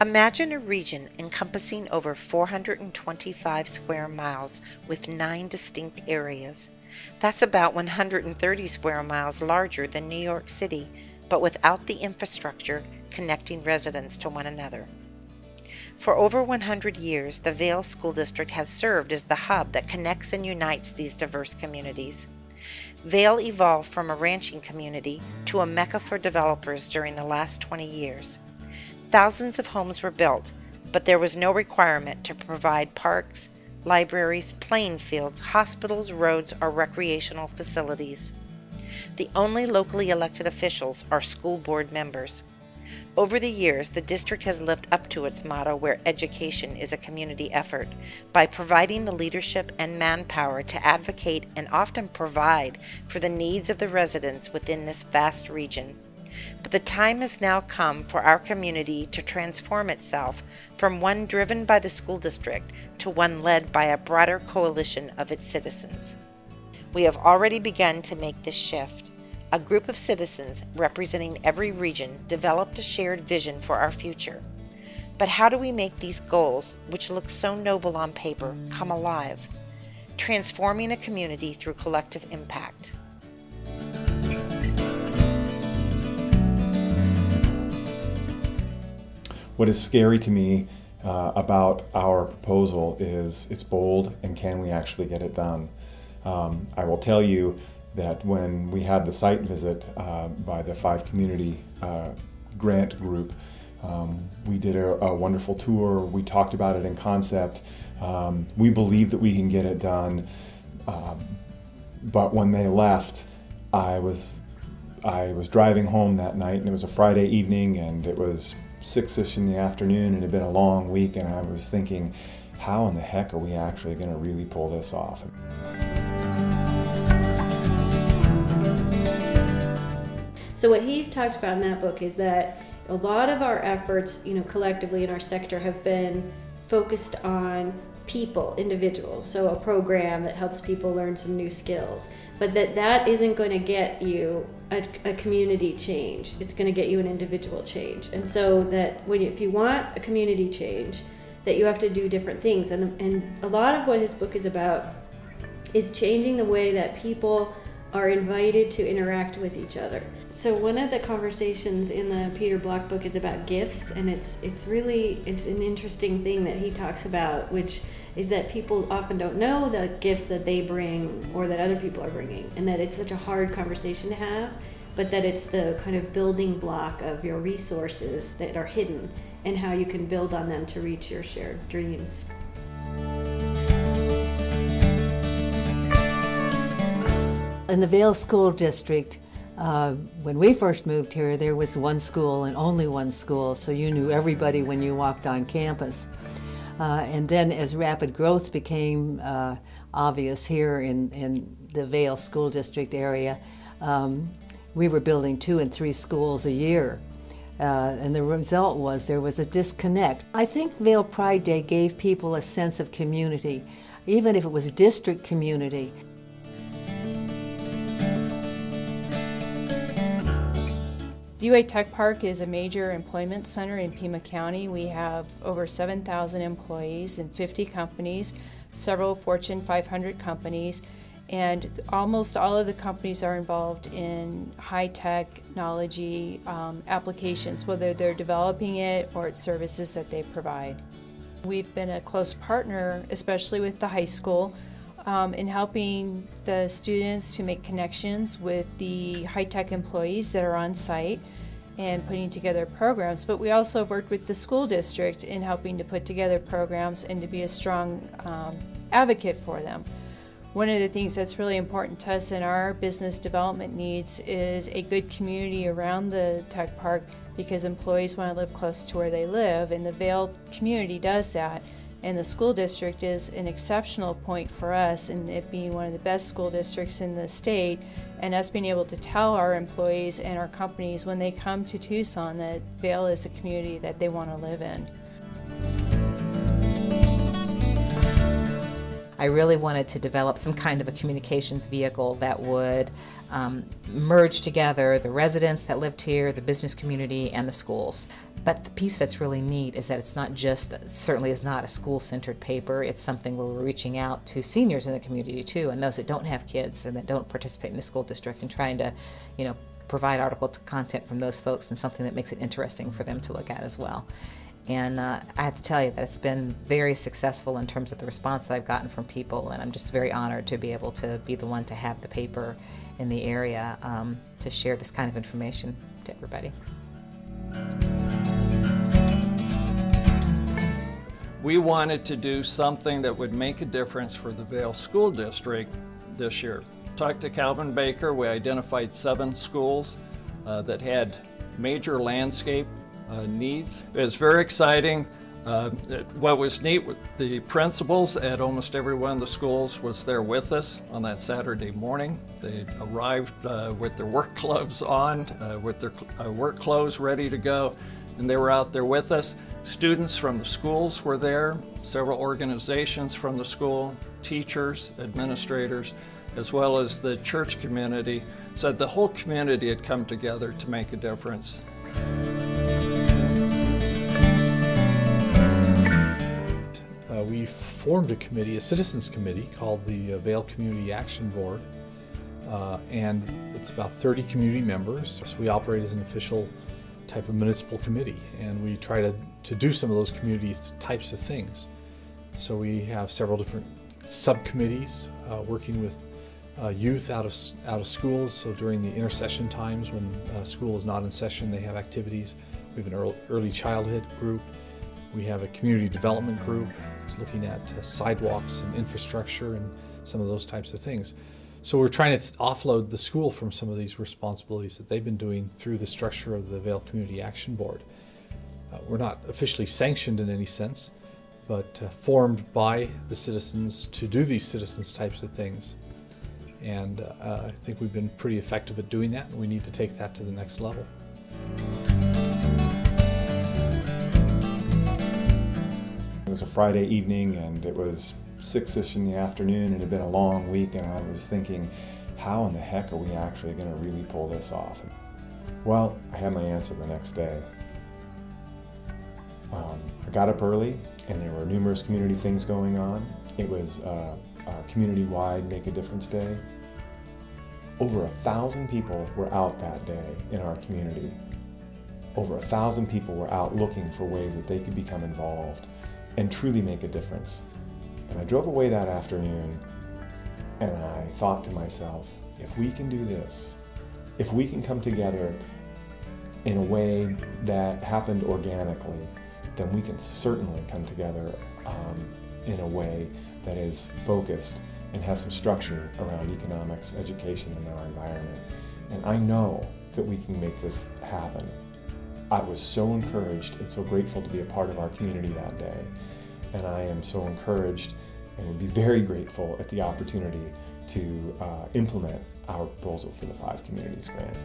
Imagine a region encompassing over 425 square miles with 9 distinct areas. That's about 130 square miles larger than New York City, but without the infrastructure connecting residents to one another. For over 100 years, the Vail School District has served as the hub that connects and unites these diverse communities. Vail evolved from a ranching community to a mecca for developers during the last 20 years. Thousands of homes were built, but there was no requirement to provide parks, libraries, playing fields, hospitals, roads, or recreational facilities. The only locally elected officials are school board members. Over the years, the district has lived up to its motto where education is a community effort by providing the leadership and manpower to advocate and often provide for the needs of the residents within this vast region. But the time has now come for our community to transform itself from one driven by the school district to one led by a broader coalition of its citizens. We have already begun to make this shift. A group of citizens representing every region developed a shared vision for our future. But how do we make these goals, which look so noble on paper, come alive? Transforming a community through collective impact. What is scary to me about our proposal is it's bold, and can we actually get it done? I will tell you that when we had the site visit by the 5 Community Grant Group, we did a wonderful tour. We talked about it in concept. We believe that we can get it done. But when they left, I was driving home that night, and it was a Friday evening, and it was 6-ish in the afternoon, and it had been a long week, and I was thinking, how in the heck are we actually going to really pull this off? So what he's talked about in that book is that a lot of our efforts, collectively in our sector have been focused on people, individuals. So a program that helps people learn some new skills. But that isn't going to get you a community change. It's going to get you an individual change. And so that if you want a community change, that you have to do different things. And a lot of what his book is about is changing the way that people are invited to interact with each other. So one of the conversations in the Peter Block book is about gifts, and it's an interesting thing that he talks about, which is that people often don't know the gifts that they bring or that other people are bringing, and that it's such a hard conversation to have, but that it's the kind of building block of your resources that are hidden and how you can build on them to reach your shared dreams. In the Vail School District, when we first moved here, there was one school and only one school, so you knew everybody when you walked on campus. And then as rapid growth became obvious here in the Vail School District area, we were building 2 and 3 schools a year. And the result was there was a disconnect. I think Vail Pride Day gave people a sense of community, even if it was district community. The UA Tech Park is a major employment center in Pima County. We have over 7,000 employees and 50 companies, several Fortune 500 companies, and almost all of the companies are involved in high-tech technology applications, whether they're developing it or it's services that they provide. We've been a close partner, especially with the high school, in helping the students to make connections with the high-tech employees that are on site and putting together programs. But we also have worked with the school district in helping to put together programs and to be a strong advocate for them. One of the things that's really important to us in our business development needs is a good community around the tech park, because employees want to live close to where they live, and the Vail community does that. And the school district is an exceptional point for us, in it being one of the best school districts in the state, and us being able to tell our employees and our companies when they come to Tucson that Vail is a community that they want to live in. I I really wanted to develop some kind of a communications vehicle that would merge together the residents that lived here, the business community, and the schools. But the piece that's really neat is that it's not just, certainly is not a school-centered paper. It's something where we're reaching out to seniors in the community too, and those that don't have kids and that don't participate in the school district, and trying to, provide article content from those folks and something that makes it interesting for them to look at as well. And I have to tell you that it's been very successful in terms of the response that I've gotten from people, and I'm just very honored to be able to be the one to have the paper in the area to share this kind of information to everybody. We wanted to do something that would make a difference for the Vail School District this year. Talked to Calvin Baker. We identified 7 schools that had major landscape needs. It was very exciting. What was neat with the principals at almost every one of the schools was there with us on that Saturday morning. They arrived with their work gloves on, with their work clothes ready to go, and they were out there with us. Students from the schools were there, several organizations from the school, teachers, administrators, as well as the church community. So the whole community had come together to make a difference. We formed a committee, a citizens committee called the Vail Community Action Board, and it's about 30 community members. So we operate as an official type of municipal committee, and we try to do some of those community types of things. So we have several different subcommittees working with youth out of schools. So during the intersession times when school is not in session, they have activities. We have an early childhood group. We have a community development group that's looking at sidewalks and infrastructure and some of those types of things. So we're trying to offload the school from some of these responsibilities that they've been doing through the structure of the Vail Community Action Board. We're not officially sanctioned in any sense, but formed by the citizens to do these citizens types of things. And I think we've been pretty effective at doing that, and we need to take that to the next level. It was a Friday evening, and it was 6-ish in the afternoon, and it had been a long week, and I was thinking, how in the heck are we actually going to really pull this off? Well, I had my answer the next day. I got up early, and there were numerous community things going on. It was a community-wide Make a Difference Day. Over 1,000 people were out that day in our community. Over 1,000 people were out looking for ways that they could become involved and truly make a difference. And I drove away that afternoon, and I thought to myself, if we can do this, if we can come together in a way that happened organically, then we can certainly come together in a way that is focused and has some structure around economics, education, and our environment. And I know that we can make this happen. I was so encouraged and so grateful to be a part of our community that day. And I am so encouraged and would be very grateful at the opportunity to implement our proposal for the 5 Communities grant.